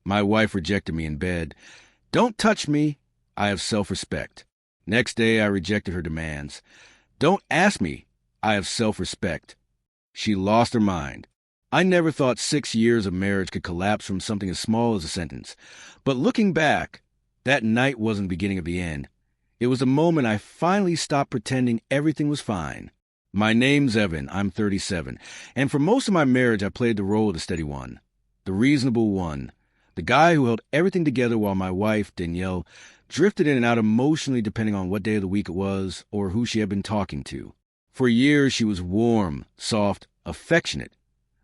My wife rejected me in bed. Don't touch me. I have self-respect. Next day, I rejected her demands. Don't ask me. I have self-respect. She lost her mind. I never thought 6 years of marriage could collapse from something as small as a sentence. But looking back, that night wasn't the beginning of the end. It was the moment I finally stopped pretending everything was fine. My name's Evan. I'm 37. And for most of my marriage, I played the role of the steady one, the reasonable one, the guy who held everything together while my wife, Danielle, drifted in and out emotionally depending on what day of the week it was or who she had been talking to. For years, she was warm, soft, affectionate.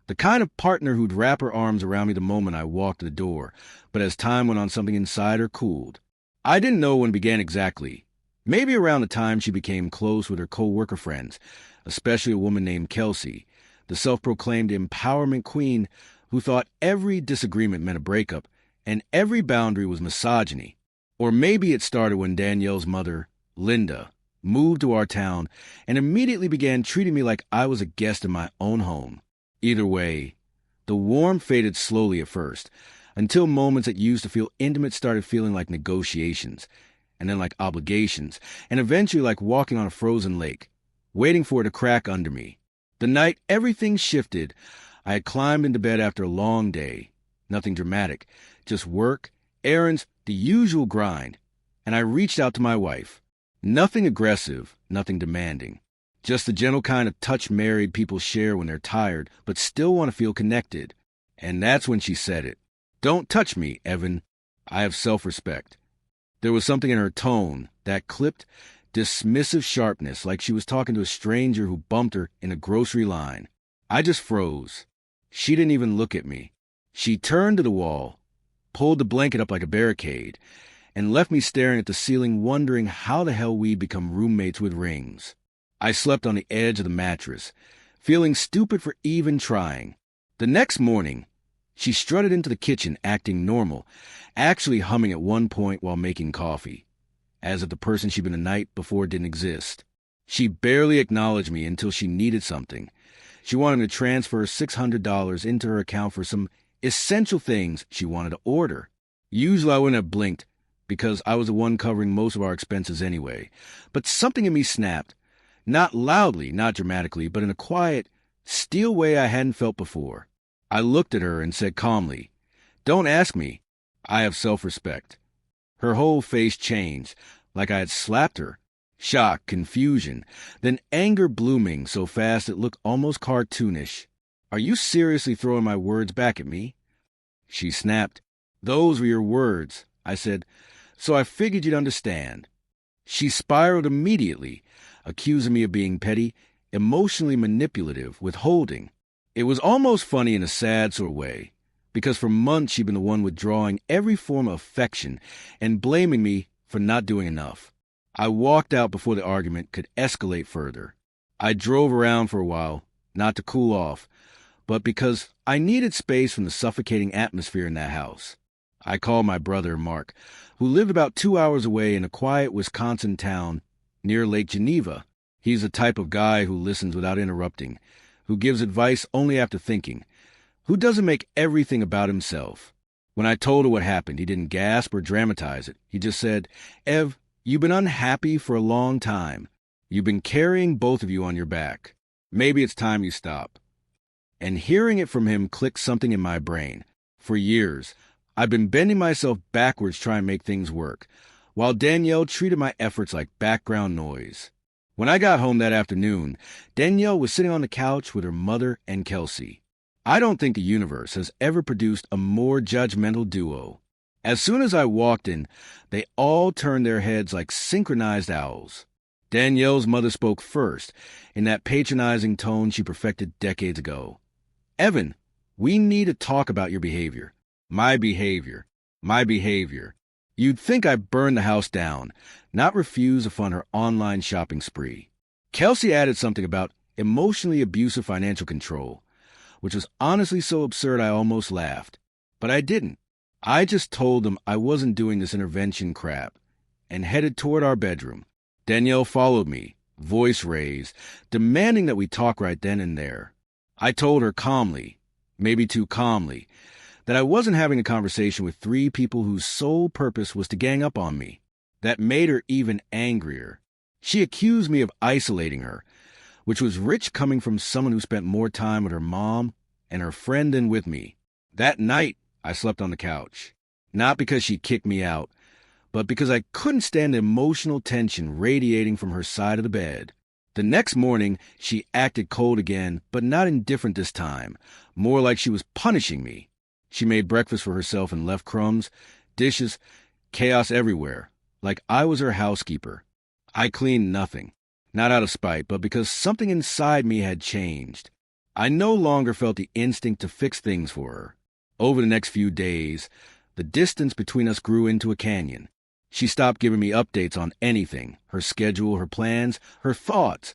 The kind of partner who'd wrap her arms around me the moment I walked to the door, but as time went on, something inside her cooled. I didn't know when it began exactly. Maybe around the time she became close with her co-worker friends, especially a woman named Qley, the self-proclaimed empowerment queen who thought every disagreement meant a breakup and every boundary was misogyny. Or maybe it started when Danielle's mother, Linda, moved to our town and immediately began treating me like I was a guest in my own home. Either way, the warmth faded slowly at first, until moments that used to feel intimate started feeling like negotiations, and then like obligations, and eventually like walking on a frozen lake, waiting for it to crack under me. The night everything shifted, I had climbed into bed after a long day. Nothing dramatic, just work, errands, the usual grind, and I reached out to my wife. Nothing aggressive, nothing demanding. Just the gentle kind of touch married people share when they're tired, but still want to feel connected. And that's when she said it. Don't touch me, Evan. I have self-respect. There was something in her tone, that clipped, dismissive sharpness, like she was talking to a stranger who bumped her in a grocery line. I just froze. She didn't even look at me. She turned to the wall, pulled the blanket up like a barricade, and left me staring at the ceiling, wondering how the hell we'd become roommates with rings. I slept on the edge of the mattress, feeling stupid for even trying. The next morning, she strutted into the kitchen acting normal, actually humming at one point while making coffee, as if the person she'd been the night before didn't exist. She barely acknowledged me until she needed something. She wanted me to transfer $600 into her account for some essential things she wanted to order. Usually I wouldn't have blinked, because I was the one covering most of our expenses anyway. But something in me snapped. Not loudly, not dramatically, but in a quiet, still way I hadn't felt before. I looked at her and said calmly, "Don't ask me. I have self-respect." Her whole face changed, like I had slapped her. Shock, confusion, then anger blooming so fast it looked almost cartoonish. "Are you seriously throwing my words back at me?" She snapped. "Those were your words," I said, "so I figured you'd understand." She spiraled immediately, accusing me of being petty, emotionally manipulative, withholding. It was almost funny in a sad sort of way, because for months she'd been the one withdrawing every form of affection and blaming me for not doing enough. I walked out before the argument could escalate further. I drove around for a while, not to cool off, but because I needed space from the suffocating atmosphere in that house. I called my brother, Mark, who lived about 2 hours away in a quiet Wisconsin town near Lake Geneva. He's the type of guy who listens without interrupting, who gives advice only after thinking, who doesn't make everything about himself. When I told her what happened, he didn't gasp or dramatize it. He just said, "Ev, you've been unhappy for a long time. You've been carrying both of you on your back. Maybe it's time you stop." And hearing it from him clicked something in my brain. For years, I've been bending myself backwards trying to make things work, while Danielle treated my efforts like background noise. When I got home that afternoon, Danielle was sitting on the couch with her mother and Qley. I don't think the universe has ever produced a more judgmental duo. As soon as I walked in, they all turned their heads like synchronized owls. Danielle's mother spoke first, in that patronizing tone she perfected decades ago. "Evan, we need to talk about your behavior." My behavior. You'd think I burned the house down, not refuse to fund her online shopping spree. Qley added something about emotionally abusive financial control, which was honestly so absurd I almost laughed. But I didn't. I just told them I wasn't doing this intervention crap, and headed toward our bedroom. Danielle followed me, voice raised, demanding that we talk right then and there. I told her calmly, maybe too calmly, that I wasn't having a conversation with three people whose sole purpose was to gang up on me. That made her even angrier. She accused me of isolating her, which was rich coming from someone who spent more time with her mom and her friend than with me. That night, I slept on the couch. Not because she kicked me out, but because I couldn't stand the emotional tension radiating from her side of the bed. The next morning, she acted cold again, but not indifferent this time, more like she was punishing me. She made breakfast for herself and left crumbs, dishes, chaos everywhere, like I was her housekeeper. I cleaned nothing, not out of spite, but because something inside me had changed. I no longer felt the instinct to fix things for her. Over the next few days, the distance between us grew into a canyon. She stopped giving me updates on anything, her schedule, her plans, her thoughts,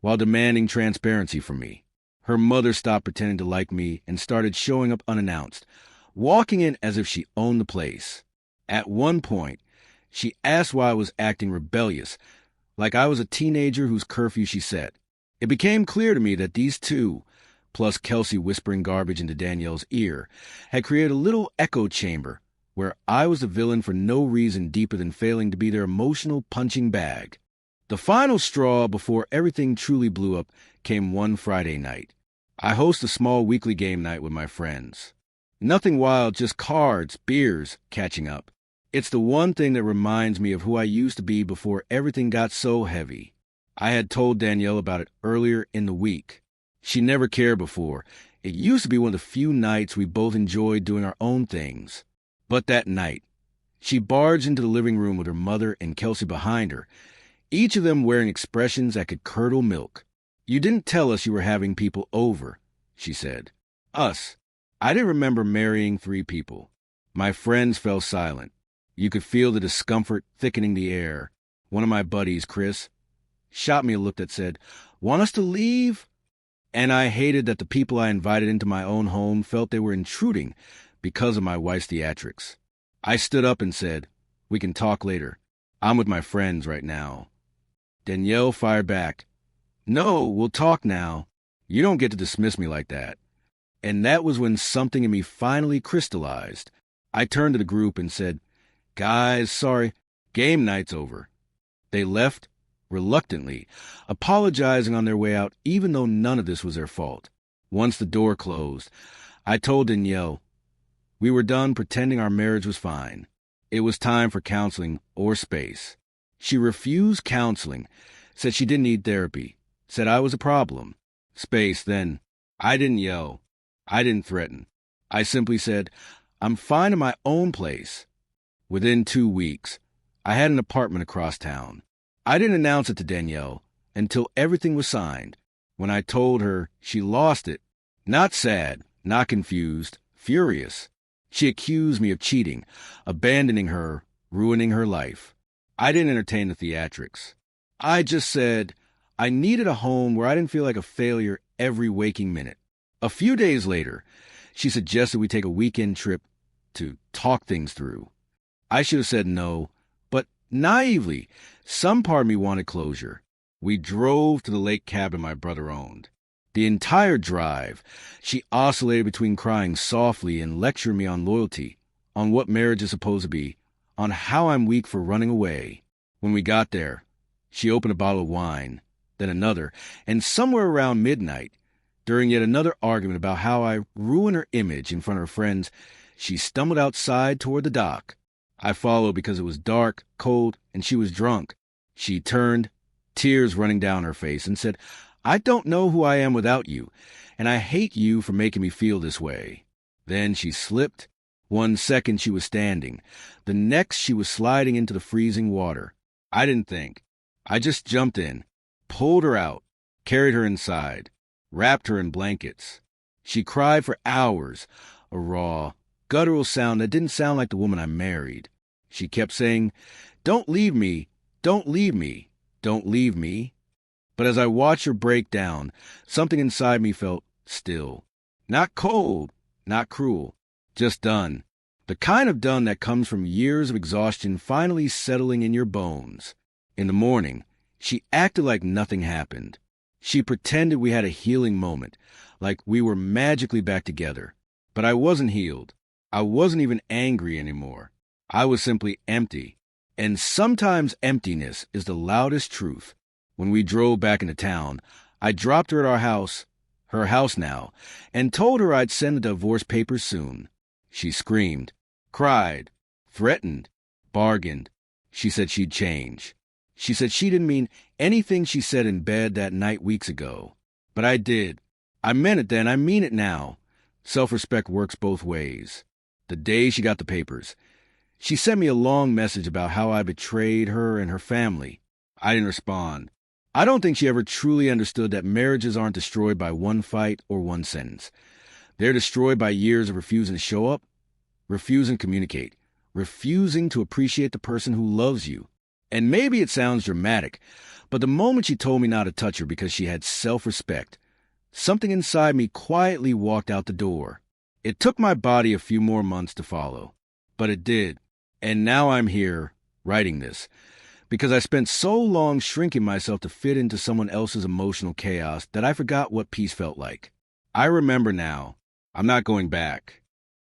while demanding transparency from me. Her mother stopped pretending to like me and started showing up unannounced, walking in as if she owned the place. At one point, she asked why I was acting rebellious, like I was a teenager whose curfew she set. It became clear to me that these two, plus Kelsey whispering garbage into Danielle's ear, had created a little echo chamber where I was the villain for no reason deeper than failing to be their emotional punching bag. The final straw before everything truly blew up came one Friday night. I host a small weekly game night with my friends. Nothing wild, just cards, beers, catching up. It's the one thing that reminds me of who I used to be before everything got so heavy. I had told Danielle about it earlier in the week. She never cared before. It used to be one of the few nights we both enjoyed doing our own things. But that night, she barged into the living room with her mother and Kelsey behind her, each of them wearing expressions that could curdle milk. "You didn't tell us you were having people over," she said. "Us. I didn't remember marrying 3 people. My friends fell silent. You could feel the discomfort thickening the air. One of my buddies, Chris, shot me a look that said, "Want us to leave?" And I hated that the people I invited into my own home felt they were intruding because of my wife's theatrics. I stood up and said, "We can talk later. I'm with my friends right now." Danielle fired back, "No, we'll talk now. You don't get to dismiss me like that." And that was when something in me finally crystallized. I turned to the group and said, "Guys, sorry, game night's over." They left, reluctantly, apologizing on their way out even though none of this was their fault. Once the door closed, I told Danielle, we were done pretending our marriage was fine. It was time for counseling or space. She refused counseling, said she didn't need therapy, said I was a problem. Space, then. I didn't yell. I didn't threaten. I simply said, I'm fine in my own place. Within 2 weeks, I had an apartment across town. I didn't announce it to Danielle until everything was signed. When I told her, she lost it. Not sad, not confused, furious. She accused me of cheating, abandoning her, ruining her life. I didn't entertain the theatrics. I just said I needed a home where I didn't feel like a failure every waking minute. A few days later, she suggested we take a weekend trip to talk things through. I should have said no, but naively, some part of me wanted closure. We drove to the lake cabin my brother owned. The entire drive, she oscillated between crying softly and lecturing me on loyalty, on what marriage is supposed to be, on how I'm weak for running away. When we got there, she opened a bottle of wine, then another, and somewhere around midnight, during yet another argument about how I ruined her image in front of her friends, she stumbled outside toward the dock. I followed because it was dark, cold, and she was drunk. She turned, tears running down her face, and said, I don't know who I am without you, and I hate you for making me feel this way. Then she slipped. 1 second she was standing. The next she was sliding into the freezing water. I didn't think. I just jumped in, pulled her out, carried her inside, wrapped her in blankets. She cried for hours, a raw, guttural sound that didn't sound like the woman I married. She kept saying, Don't leave me, don't leave me, don't leave me. But as I watched her break down, something inside me felt still. Not cold, not cruel, just done. The kind of done that comes from years of exhaustion finally settling in your bones. In the morning, she acted like nothing happened. She pretended we had a healing moment, like we were magically back together. But I wasn't healed. I wasn't even angry anymore. I was simply empty. And sometimes emptiness is the loudest truth. When we drove back into town, I dropped her at her house now, and told her I'd send the divorce papers soon. She screamed, cried, threatened, bargained. She said she'd change. She said she didn't mean anything she said in bed that night weeks ago. But I did. I meant it then, I mean it now. Self-respect works both ways. The day she got the papers, she sent me a long message about how I betrayed her and her family. I didn't respond. I don't think she ever truly understood that marriages aren't destroyed by one fight or one sentence. They're destroyed by years of refusing to show up, refusing to communicate, refusing to appreciate the person who loves you. And maybe it sounds dramatic, but the moment she told me not to touch her because she had self-respect, something inside me quietly walked out the door. It took my body a few more months to follow, but it did. And now I'm here, writing this, because I spent so long shrinking myself to fit into someone else's emotional chaos that I forgot what peace felt like. I remember now. I'm not going back.